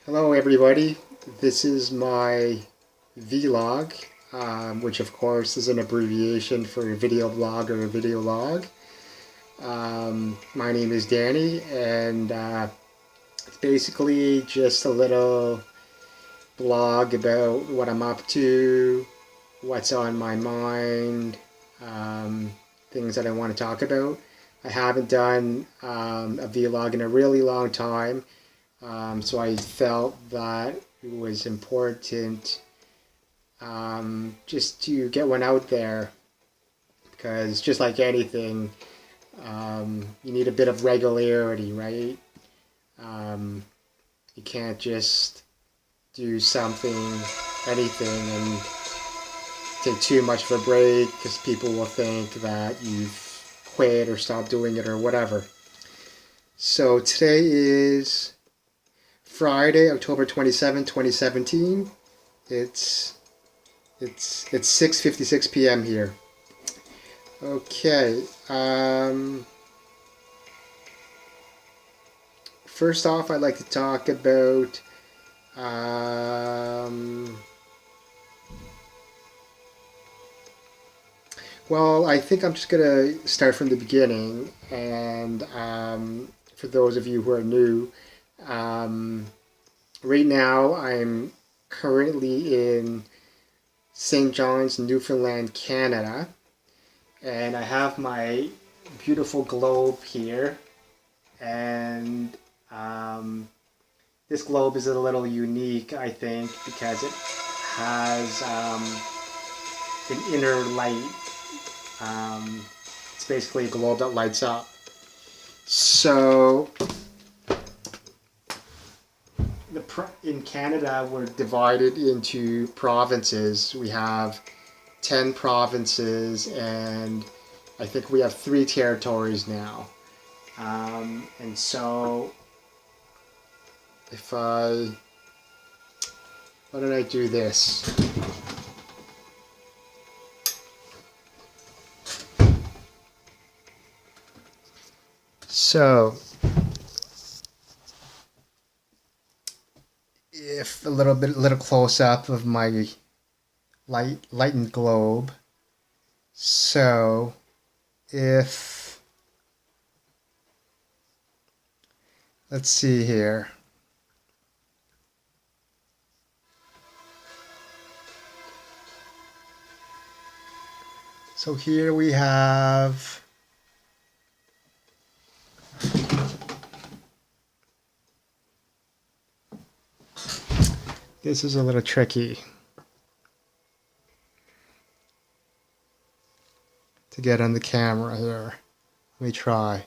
Hello everybody, this is my vlog, which of course is an abbreviation for a video blog or a video log. My name is Danny, and it's basically just a little blog about what I'm up to, what's on my mind, things that I want to talk about. I haven't done a vlog in a really long time. So I felt that it was important just to get one out there, because just like anything, you need a bit of regularity, right? You can't just do anything, and take too much of a break because people will think that you've quit or stopped doing it or whatever. So today is Friday, October 27, 2017. It's 6:56 p.m. here. Okay. First off, I'd like to talk about well, I think I'm just gonna start from the beginning, and for those of you who are new, right now I'm currently in St. John's, Newfoundland, Canada, and I have my beautiful globe here, and this globe is a little unique, I think, because it has an inner light. It's basically a globe that lights up. So in Canada, we're divided into provinces. We have 10 provinces, and I think we have 3 territories now. And so why don't I do this? So, if a little close up of my lightened globe. So, let's see here. So here we have this is a little tricky to get on the camera here. Let me try.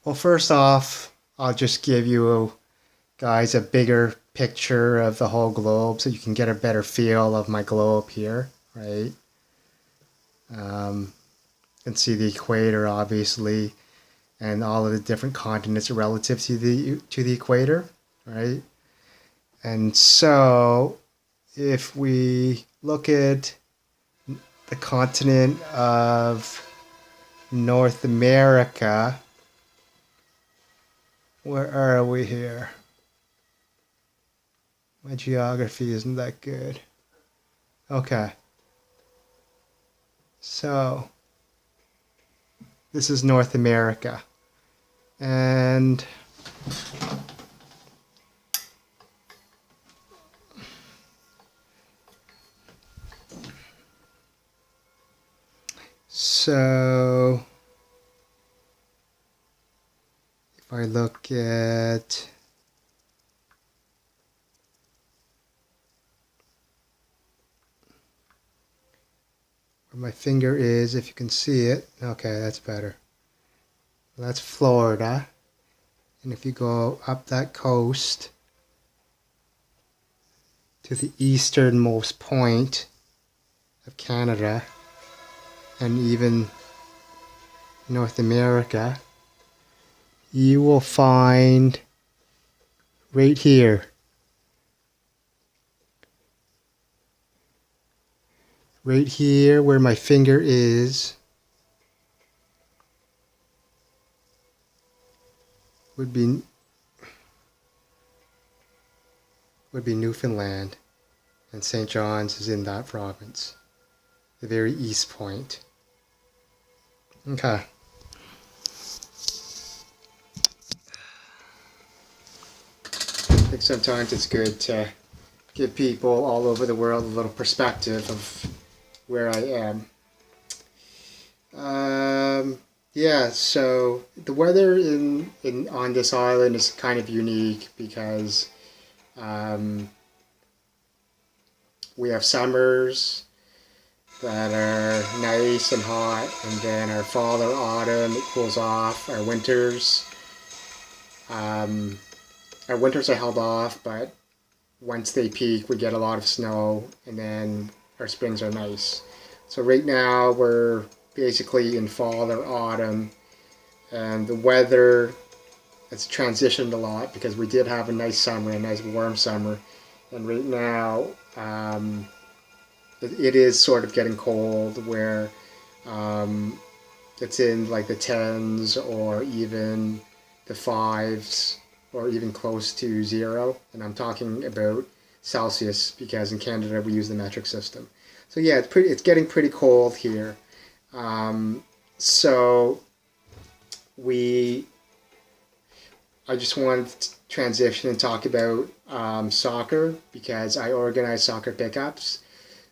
Well, first off, I'll just give you guys a bigger picture of the whole globe so you can get a better feel of my globe here, right? You can see the equator, obviously, and all of the different continents relative to the equator, right? And so, if we look at the continent of North America, where are we here? My geography isn't that good. Okay. So, this is North America. And so, if I look at where my finger is, if you can see it, okay, that's better. That's Florida. And if you go up that coast to the easternmost point of Canada and even North America, you will find right here right here where my finger is would be Newfoundland, and St. John's is in that province, the very east point. Okay. I think sometimes it's good to give people all over the world a little perspective of where I am. Yeah, so the weather on this island is kind of unique because we have summers that are nice and hot, and then our fall or autumn it cools off. Our winters are held off, but once they peak, we get a lot of snow, and then our springs are nice. So right now we're basically in fall or autumn, and the weather has transitioned a lot because we did have a nice summer, a nice warm summer, and right now it is sort of getting cold where it's in like the tens or even the fives or even close to zero, and I'm talking about Celsius because in Canada we use the metric system. So yeah, it's getting pretty cold here. So I just wanted to transition and talk about soccer because I organize soccer pickups.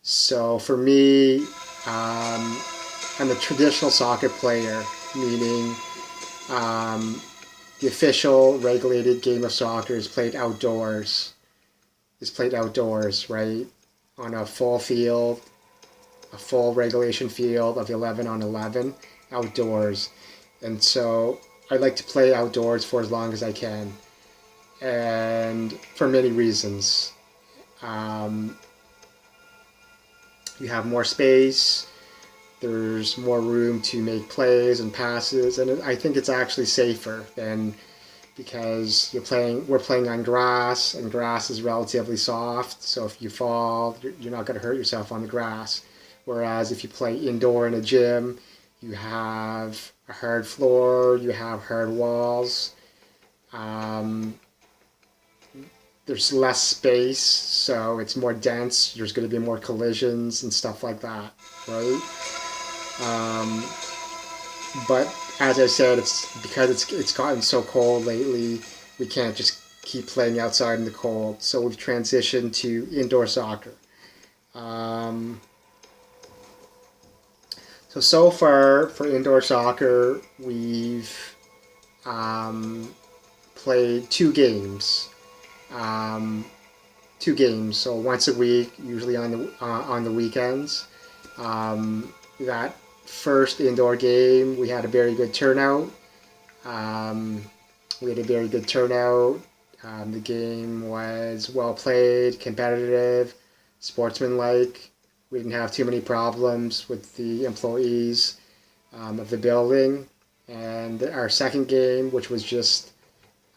So for me, I'm a traditional soccer player, meaning the official regulated game of soccer is played outdoors. Right? On a full field, a full regulation field of 11 on 11, outdoors. And so I like to play outdoors for as long as I can, and for many reasons. You have more space, there's more room to make plays and passes, and I think it's actually safer than because we're playing on grass, and grass is relatively soft, so if you fall, you're not going to hurt yourself on the grass. Whereas if you play indoor in a gym, you have a hard floor, you have hard walls, there's less space, so it's more dense, there's going to be more collisions and stuff like that, right? But as I said, it's because it's gotten so cold lately, we can't just keep playing outside in the cold. So we've transitioned to indoor soccer. So far for indoor soccer, we've played two games. So once a week, usually on the weekends. That first indoor game, we had a very good turnout. The game was well played, competitive, sportsmanlike. We didn't have too many problems with the employees of the building. And our second game, which was just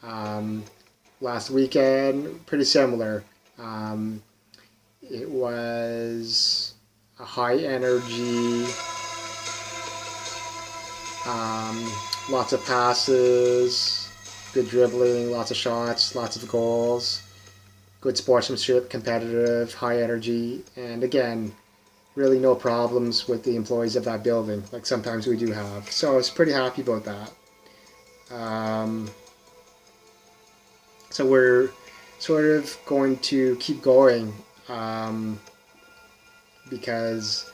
last weekend, pretty similar. It was a high energy, lots of passes, good dribbling, lots of shots, lots of goals, good sportsmanship, competitive, high energy, and again, really no problems with the employees of that building, like sometimes we do have. So I was pretty happy about that. So we're sort of going to keep going because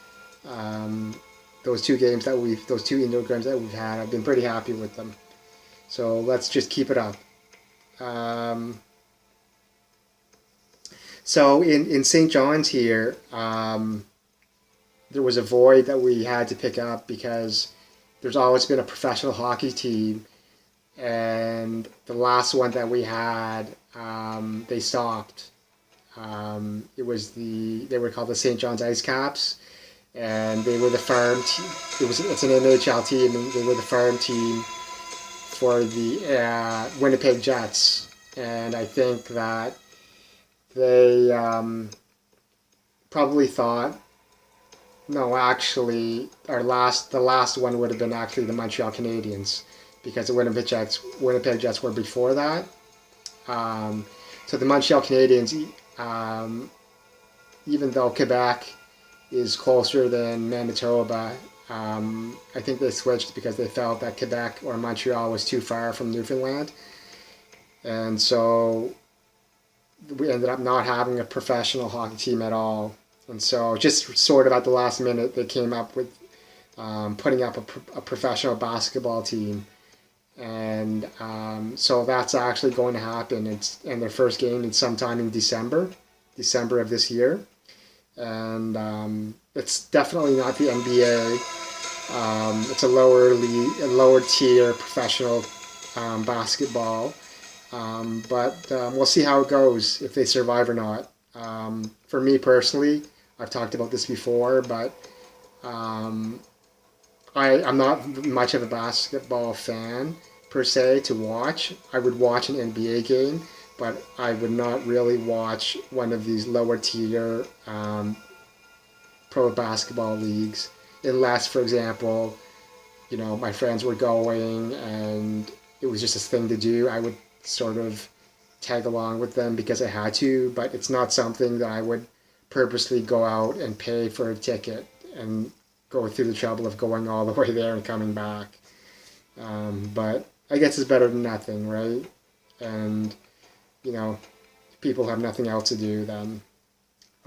those two indoor games that we've had, I've been pretty happy with them. So let's just keep it up. So in St. John's here, there was a void that we had to pick up because there's always been a professional hockey team, and the last one that we had, they stopped. They were called the St. John's Ice Caps, and they were the farm team. It's an NHL team, and they were the farm team for the Winnipeg Jets. And I think that they probably thought No, actually, the last one would have been actually the Montreal Canadiens, because the Winnipeg Jets were before that. Um, so the Montreal Canadiens, um, even though Quebec is closer than Manitoba, I think they switched because they felt that Quebec or Montreal was too far from Newfoundland, and so we ended up not having a professional hockey team at all. And so, just sort of at the last minute, they came up with putting up a professional basketball team, and so that's actually going to happen. And their first game is sometime in December of this year, and it's definitely not the NBA. It's a lower tier professional basketball, but we'll see how it goes if they survive or not. For me personally, I've talked about this before, but um, I'm not much of a basketball fan per se to watch. I would watch an NBA game, but I would not really watch one of these lower tier pro basketball leagues unless, for example, my friends were going and it was just a thing to do. I would sort of tag along with them because I had to, but it's not something that I would purposely go out and pay for a ticket and go through the trouble of going all the way there and coming back. But I guess it's better than nothing, right? And, you know, people have nothing else to do then.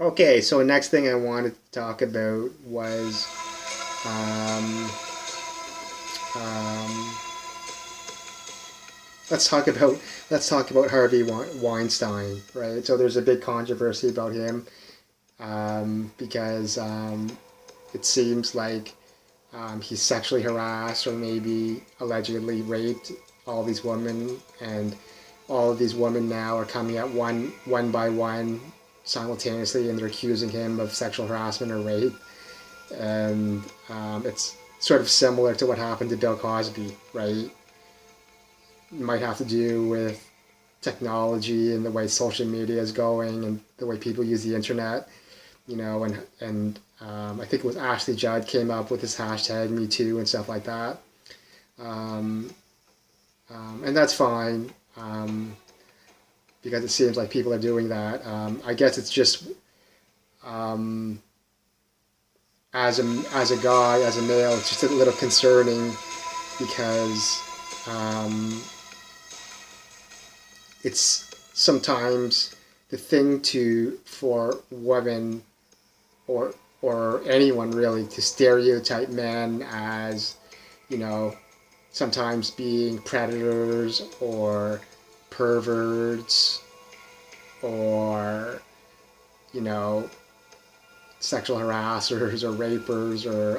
Okay, so the next thing I wanted to talk about was um, um, let's talk about let's talk about Harvey Weinstein, right? So there's a big controversy about him because it seems like he's sexually harassed or maybe allegedly raped all these women, and all of these women now are coming out one by one simultaneously, and they're accusing him of sexual harassment or rape, and it's sort of similar to what happened to Bill Cosby, right? It might have to do with technology and the way social media is going and the way people use the internet, and I think it was Ashley Judd came up with this hashtag Me Too and stuff like that, um, and that's fine because it seems like people are doing that. I guess it's just um, as a guy, as a male, it's just a little concerning because um, it's sometimes the thing to for women or anyone really to stereotype men as, you know, sometimes being predators or perverts or, you know, sexual harassers or rapers or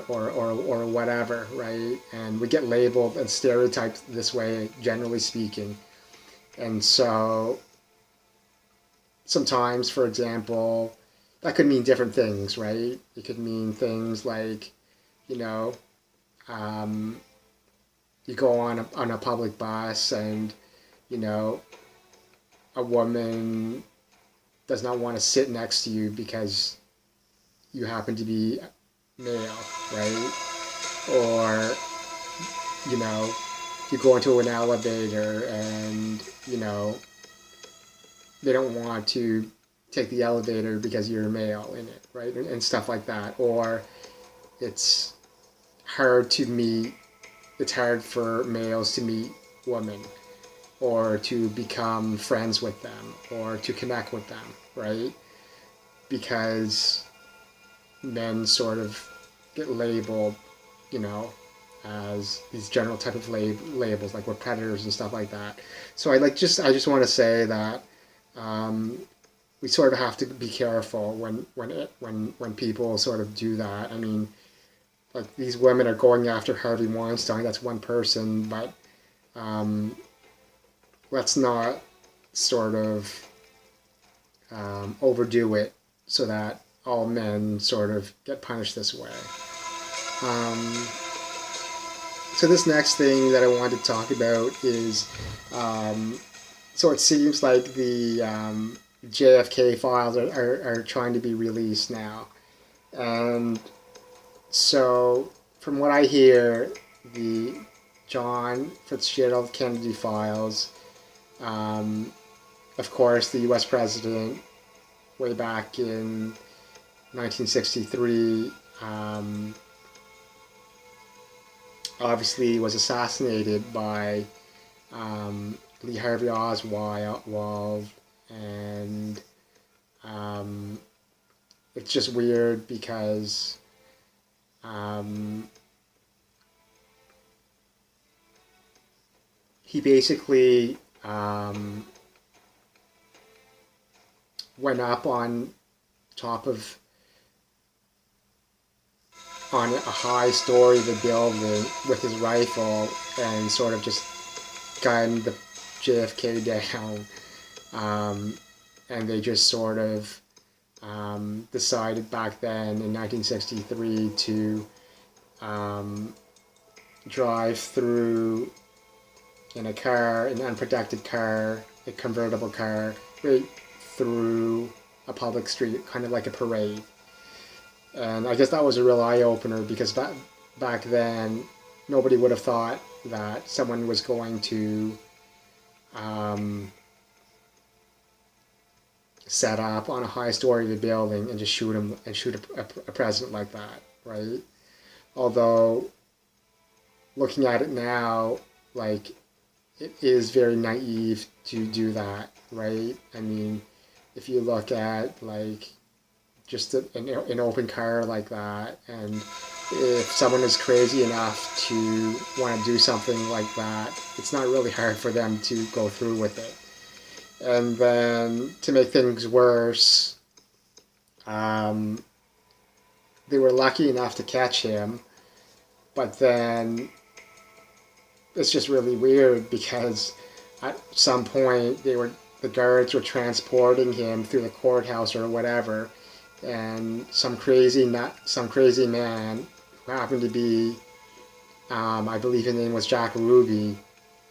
whatever, right? And we get labeled and stereotyped this way, generally speaking. And so sometimes, for example, that could mean different things, right? It could mean things like, you know, um, you go on a public bus and, you know, a woman does not want to sit next to you because you happen to be male, right? Or, you know, you go into an elevator and, you know, they don't want to take the elevator because you're a male in it, right? And stuff like that. Or it's hard to meet, it's hard for males to meet women or to become friends with them or to connect with them, right? Because men sort of get labeled, you know, as these general type of labels, like we're predators and stuff like that. So I just want to say that um, we sort of have to be careful when people sort of do that. I mean, like these women are going after Harvey Weinstein. That's one person, but um, let's not sort of overdo it so that all men sort of get punished this way. Um, so this next thing that I wanted to talk about is, um, so it seems like the JFK files are trying to be released now, and So, from what I hear, the John Fitzgerald Kennedy files, um, of course, the U.S. president, way back in 1963, obviously was assassinated by Lee Harvey Oswald, and um, it's just weird because um, he basically went up on top of on a high story of the building with his rifle and sort of just gunned the JFK down. Um, and they just sort of decided back then in 1963 to um, drive through in a car, an unprotected car, a convertible car, right through a public street, kind of like a parade. And I guess that was a real eye opener because back then nobody would have thought that someone was going to um, set up on a high story of a building and just shoot him and shoot a president like that, right? Although looking at it now, like it is very naive to do that, right? I mean, if you look at like just an open car like that, and if someone is crazy enough to want to do something like that, it's not really hard for them to go through with it. And then to make things worse, um, they were lucky enough to catch him, but then it's just really weird because at some point the guards were transporting him through the courthouse or whatever, and some crazy man who happened to be I believe his name was Jack Ruby,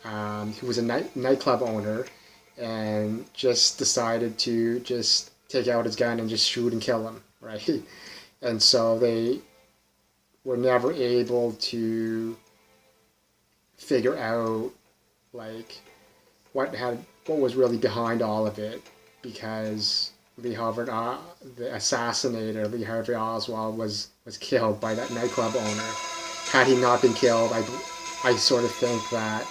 who was a nightclub owner, and just decided to just take out his gun and just shoot and kill him, right? And so they were never able to figure out like what was really behind all of it, because the assassinator, Lee Harvey Oswald, was killed by that nightclub owner. Had he not been killed, I sort of think that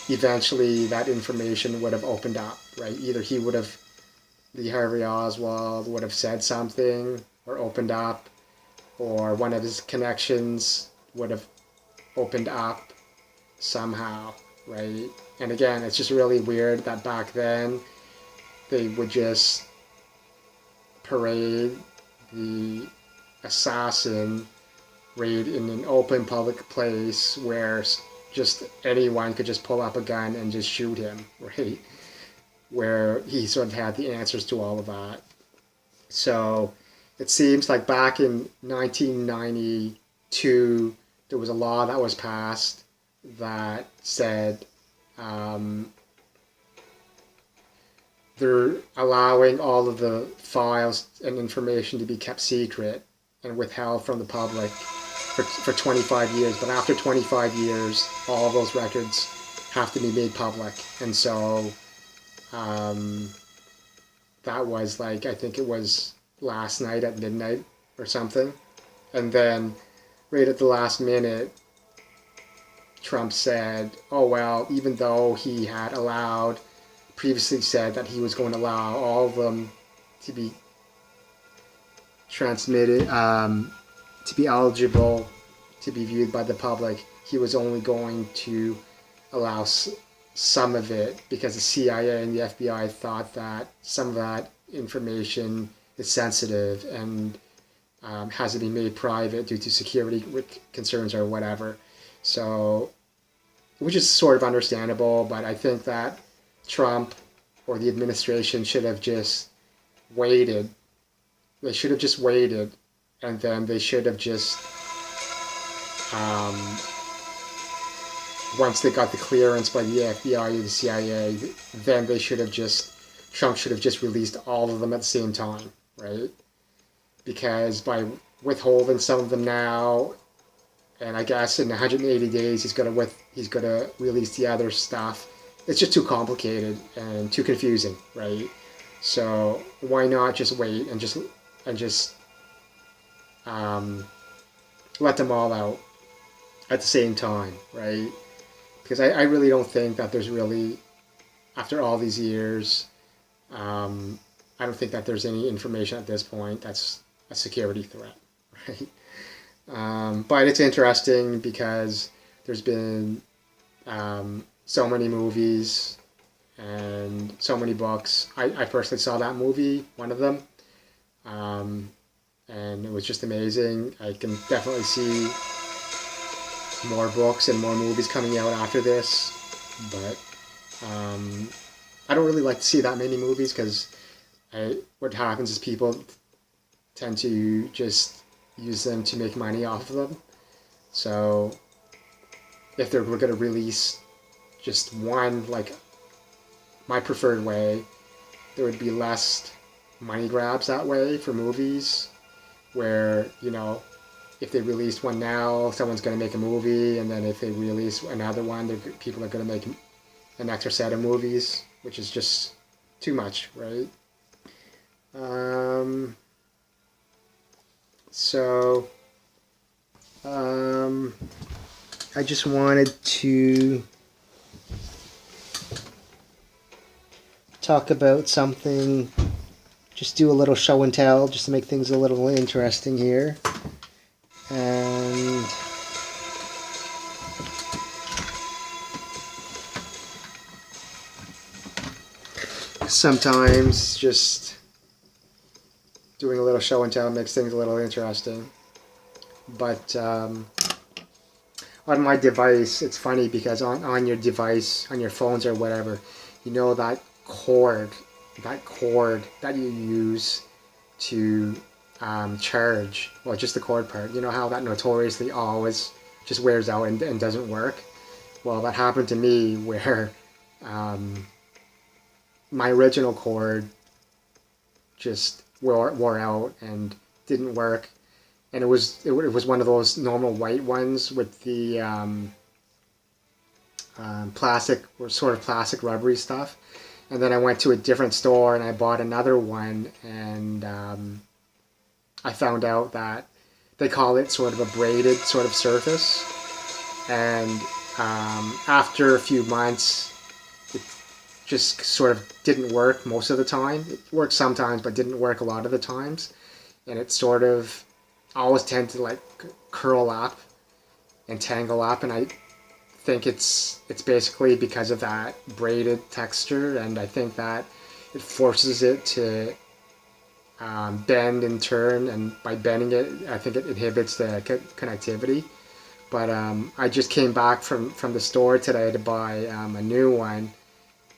eventually that information would have opened up, right? Either Lee Harvey Oswald would have said something or opened up, or one of his connections would have opened up somehow, right? And again, it's just really weird that back then they would just parade the assassin right in an open public place where just anyone could just pull up a gun and just shoot him, right? Where he sort of had the answers to all of that. So it seems like back in 1992, there was a law that was passed that said they're allowing all of the files and information to be kept secret and withheld from the public for 25 years. But after 25 years, all of those records have to be made public. And so that was like, I think it was last night at midnight or something. And then right at the last minute, Trump said, oh, well, even though he had previously said that he was going to allow all of them to be transmitted, to be eligible to be viewed by the public, he was only going to allow some of it because the CIA and the FBI thought that some of that information is sensitive and has to be made private due to security concerns or whatever. So, which is sort of understandable, but I think that Trump or the administration should have just waited. They should have just waited, and then they should have just, once they got the clearance by the FBI or the CIA, then Trump should have just released all of them at the same time, right? Because by withholding some of them now, and I guess in 180 days he's gonna release the other stuff. It's just too complicated and too confusing, right? So why not just wait and just um, let them all out at the same time, right? Because I really don't think that there's really, after all these years, um, I don't think that there's any information at this point that's a security threat, right? But it's interesting because there's been so many movies and so many books. I personally saw that movie, one of them, um, and it was just amazing. I can definitely see more books and more movies coming out after this, but I don't really like to see that many movies because what happens is people tend to just use them to make money off of them. So if they're going to release just one, like my preferred way, there would be less money grabs that way for movies, where, if they release one now, someone's going to make a movie, and then if they release another one, people are going to make an extra set of movies, which is just too much, right? Um, so, I just wanted to talk about something, just do a little show and tell, just to make things a little interesting here. And sometimes just doing a little show and tell makes things a little interesting. But on my device, it's funny because on your device, on your phones or whatever, that cord that you use to charge, well, just the cord part, how that notoriously always just wears out and doesn't work. Well, that happened to me where my original cord just wore out and didn't work, and it was one of those normal white ones with the plastic, or sort of plastic rubbery stuff. And then I went to a different store and I bought another one, and I found out that they call it sort of a braided sort of surface. And after a few months, it just sort of didn't work most of the time. It worked sometimes, but didn't work a lot of the times. And it sort of always tend to like curl up and tangle up, and I think it's basically because of that braided texture, and I think that it forces it to bend and turn, and by bending it, I think it inhibits the connectivity. But I just came back from the store today to buy a new one,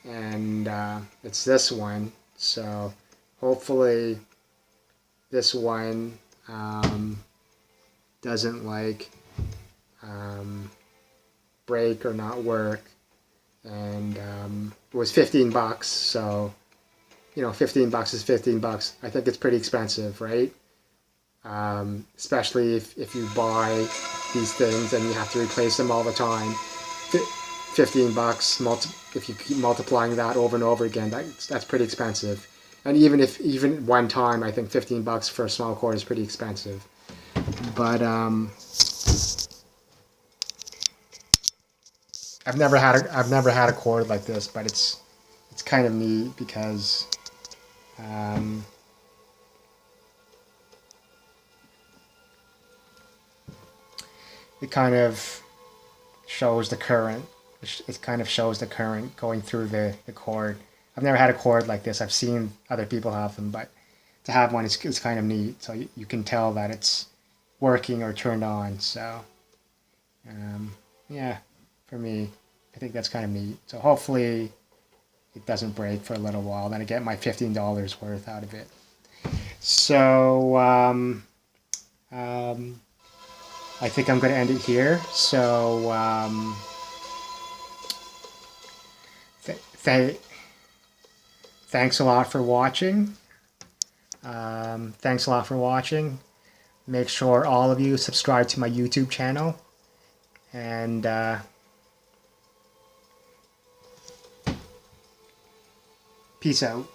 and it's this one. So hopefully this one doesn't break or not work. And it was $15, so 15 bucks is 15 bucks. I think it's pretty expensive, right? Especially if you buy these things and you have to replace them all the time. 15 bucks, if you keep multiplying that over and over again, that's pretty expensive. And even one time, I think 15 bucks for a small cord is pretty expensive. But I've never had a cord like this, but it's kind of neat because it kind of shows the current. It kind of shows the current going through the cord. I've never had a cord like this. I've seen other people have them, but to have one is kind of neat. So you can tell that it's working or turned on. So yeah, for me, I think that's kind of neat. So hopefully it doesn't break for a little while. Then I get my $15 worth out of it. So I think I'm going to end it here. So thanks a lot for watching. Make sure all of you subscribe to my YouTube channel. And peace out.